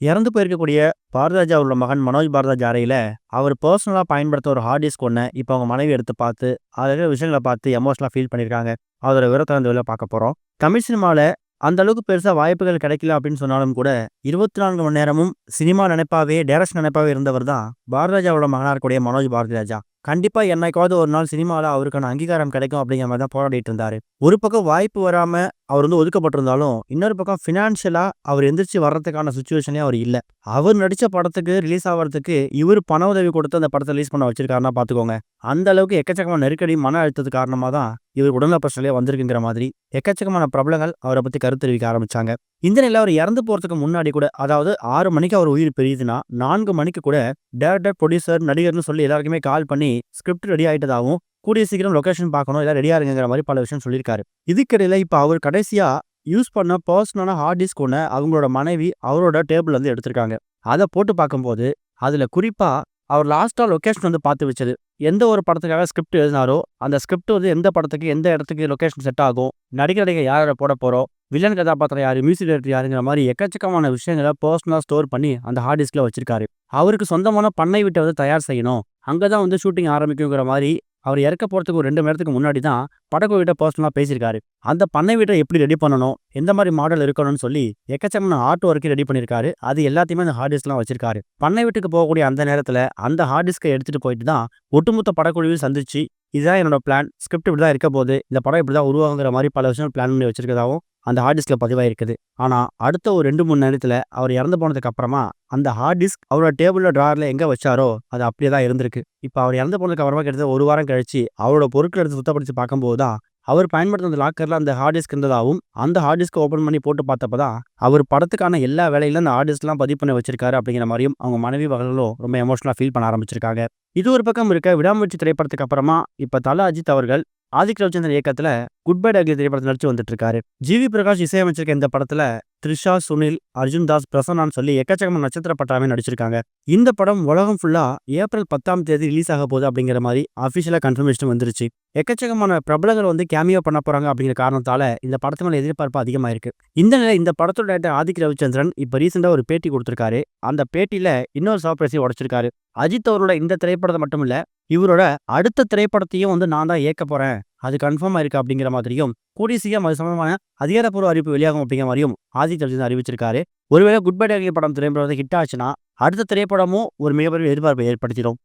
இறந்து போயிருக்கக்கூடிய பாரதிராஜா அவரோட மகன் மனோஜ் பாரதிராஜ் அறையில அவர் பர்சனலா பயன்படுத்த ஒரு ஹார்ட் டிஸ்க் ஒண்ண இப்ப அவங்க மனைவி எடுத்து பார்த்து, அதுல இருக்கிற விஷயங்கள பார்த்து எமோஷனலா ஃபீல் பண்ணியிருக்காங்க. அதோட விவரத்த இந்த இதுல பார்க்க போறோம். தமிழ் சினிமால அந்த அளவுக்கு பெருசா வாய்ப்புகள் கிடைக்கல அப்படின்னு சொன்னாலும் கூட, 24 மணி நேரமும் சினிமா நினைப்பாவே, டைரக்ஷன் நினைப்பாவே இருந்தவர் தான் பாரதிராஜாவோட மகனா இருக்கக்கூடிய மனோஜ் பாரதிராஜா. கண்டிப்பா என்னைக்காவது ஒரு நாள் சினிமால அவருக்கான அங்கீகாரம் கிடைக்கும் அப்படிங்கிற மாரி தான் போராடிட்டு இருந்தாரு. ஒரு பக்கம் வாய்ப்பு வராம அவர் ஒதுக்கப்பட்டிருந்தாலும், இன்னொரு பக்கம் ஃபினான்ஷியலா அவர் எந்திரிச்சு வர்றதுக்கான சிச்சுவேஷனே அவர் இல்ல. அவர் நடிச்ச படத்துக்கு ரிலீஸ் ஆவறதுக்கு இவரு பண உதவி கொடுத்து அந்த படத்த ரிலீஸ் பண்ண வச்சிருக்காருன்னா பார்த்துக்கோங்க. அந்த அளவுக்கு எக்கச்சக்கமான நெருக்கடி, மன அழுத்தத்துக்கு காரணமா தான் இவர் உடல்நல பிரச்சனையிலே வந்திருக்குங்கிற மாதிரி எக்கச்சக்கமான பிரபலங்கள் அவர பத்தி கருத்து தெரிவிக்க ஆரம்பிச்சாங்க. இந்த நிலையில அவர் இறந்து போறதுக்கு முன்னாடி கூட, அதாவது 6 மணிக்கு அவர் உயிர் பிரியுதுன்னா, 4 மணிக்கு கூட டைரக்டர், புரொடியூசர், நடிகர்ன்னு சொல்லி எல்லாருக்குமே கால் பண்ணி ஸ்கிரிப்ட் ரெடி ஆயிட்டதாவும், கூடிய சீக்கிரம் லொகேஷன் பார்க்கணும், எல்லாம் ரெடியா இருங்கங்கிற மாரி பல விஷயம் சொல்லியிருக்காரு. இதுக்கிடையில இப்ப அவர் கடைசியா யூஸ் பண்ண பர்சனலான ஹார்ட் டிஸ்க் ஒண்ண அவங்களோட மனைவி அவரோட டேபிள்ல இருந்து எடுத்திருக்காங்க. அத போட்டு பார்க்கும்போது, அதுல குறிப்பா அவர் லாஸ்ட்டா லொகேஷன் பார்த்து வச்சது. எந்த ஒரு படத்துக்காக ஸ்கிரிப்ட் எழுதினாரோ, அந்த ஸ்கிரிப்ட் எந்த படத்துக்கு, எந்த இடத்துக்கு லொகேஷன் செட் ஆகும், நடிகர் யார போட போறோம், வில்லன் கதாபாத்திரம் யாரு, மியூசிக் டைரக்டர் யாருங்கிற மாரி எக்கச்சக்கமான விஷயங்கள பர்சனலா ஸ்டோர் பண்ணி அந்த ஹார்ட் டிஸ்க்ல வச்சிருக்காரு. அவருக்கு சொந்தமான பண்ணை வீட்ட தயார் செய்யணும். அங்க தான் ஷூட்டிங் ஆரம்பிக்குங்கிற மாரி அவர் இறக்க போறதுக்கு ஒரு 2 மணி நேரத்துக்கு முன்னாடி தான் படக்குழுவிட்ட பர்சனலா பேசியிருக்காரு. அந்த பண்ணை வீட்ட எப்படி ரெடி பண்ணணும், எந்த மாரி மாடல் இருக்கணும்னு சொல்லி எக்கச்சக்கமான ஆர்ட் ஒர்க் ரெடி பண்ணியிருக்காரு. அது எல்லாத்தையுமே அந்த ஹார்ட் டிஸ்க்லாம் வச்சிருக்காரு. பண்ணை வீட்டுக்கு போகக்கூடிய அந்த நேரத்துல அந்த ஹார்ட் டிஸ்க்க எடுத்துட்டு போயிட்டு தான் ஒட்டுமொத்த படக்குழுவையும் சந்திச்சு, இதுதான் என்னோட பிளான், ஸ்கிரிப்ட் இப்படி தான் இருக்க போகுது, இந்த படம் இப்படி தான் உருவாகுங்கிற மாரி பல விஷயங்கள் பிளான் பண்ணி வச்சிருக்கதாவும் அந்த ஹார்ட் டிஸ்க்ல பதிவாயிருக்குது. ஆனா அடுத்த ஒரு 2, 3 நேரத்துல அவர் இறந்து போனதுக்கு அப்புறமா அந்த ஹார்ட் டிஸ்க் அவரோட டேபிள்ல டிராயர்ல எங்க வச்சாரோ அது அப்படியே தான் இருந்திருக்கு. இப்ப அவர் இறந்து போனதுக்கு அப்புறமா கிட்டத்தட்ட 1 வாரம் கழிச்சு அவரோட பொருட்கள எடுத்து சுத்தப்படுத்தி பார்க்கும்போது தான் அவர் பயன்படுத்தின அந்த லாக்கர்ல அந்த ஹார்ட் டிஸ்க் இருந்ததாவும், அந்த ஹார்ட் டிஸ்க்க ஓப்பன் பண்ணி போட்டு பார்த்தப்ப தான் அவர் படத்துக்கான எல்லா வேலையிலும் அந்த ஹார்ட் டிஸ்க்லாம் பதிவு பண்ணி வச்சிருக்காரு அப்படிங்கிற மாரியும் அவங்க மனைவி மகளும் ரொம்ப எமோஷனலா ஃபீல் பண்ண ஆரம்பிச்சிருக்காங்க. இது ஒரு பக்கம் இருக்க, விடாமுயற்சி திரைப்படத்துக்கு அப்புறமா இப்ப தல அஜித் அவர்கள் ஆதிக் ரவிச்சந்திரன் இயக்கத்துல குட் பை டாக்லி திரைப்படத்தில் நடிச்சு வந்துட்டு இருக்காரு. ஜிவி பிரகாஷ் இசையமைச்சிருக்க இந்த படத்துல த்ரிஷா, சுனில், அர்ஜுன் தாஸ், பிரசன்னான்னு சொல்லி எக்கச்சக்கமான நட்சத்திர பட்டாமே நடிச்சிருக்காங்க. இந்த படம் உலகம் ஃபுல்லா ஏப்ரல் 10ஆம் தேதி ரிலீஸ் ஆக போகுது அப்படிங்கிற மாதிரி அபிஷியலா கன்ஃபர்மேஷன் வந்துருச்சு. எக்கச்சக்கமான பிரபலங்கள் கேமியோ பண்ண போறாங்க அப்படிங்கிற காரணத்தால இந்த படத்து மேல எதிர்பார்ப்பு அதிகமா இருக்கு. இந்த நிலை இந்த படத்தோட டைரக்டர் ஆதிக் ரவிச்சந்திரன் இப்ப ரீசெண்டா ஒரு பேட்டி கொடுத்திருக்காரு. அந்த பேட்டியில இன்னொரு சர்ப்ரைஸையும் உடைச்சிருக்காரு. அஜித் அவரோட இந்த திரைப்படத்தை மட்டும் இல்ல, இவரோட அடுத்த திரைப்படத்தையும் நான் தான் இயக்க போறேன், அது கன்ஃபார்ம் ஆயிருக்கு அப்படிங்கிற மாதிரியும், கூடிய சீக்கிரம் அது சம்பந்தமான அதிகாரப்பூர்வ அறிவிப்பு வெளியாகும் அப்படிங்கிற மாதிரியும் ஆதித் ரவிச்சந்திரன் அறிவிச்சிருக்காரு. ஒருவேளை குட் பை டாக்லி படம் திரைப்படம் ஹிட் ஆச்சுன்னா அடுத்த திரைப்படமும் ஒரு மிகப்பெரிய எதிர்பார்ப்பை ஏற்படுத்திடும்.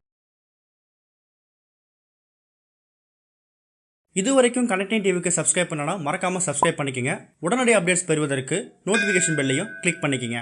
இதுவரைக்கும் கனெக்டிங் டிவிக்கு சப்ஸ்கிரைப் பண்ணனா மறக்காம சப்ஸ்கிரைப் பண்ணிக்கங்க. உடனடி அப்டேட்ஸ் பெறுவதற்கு நோட்டிஃபிகேஷன் பெல்லையும் கிளிக் பண்ணிக்கங்க.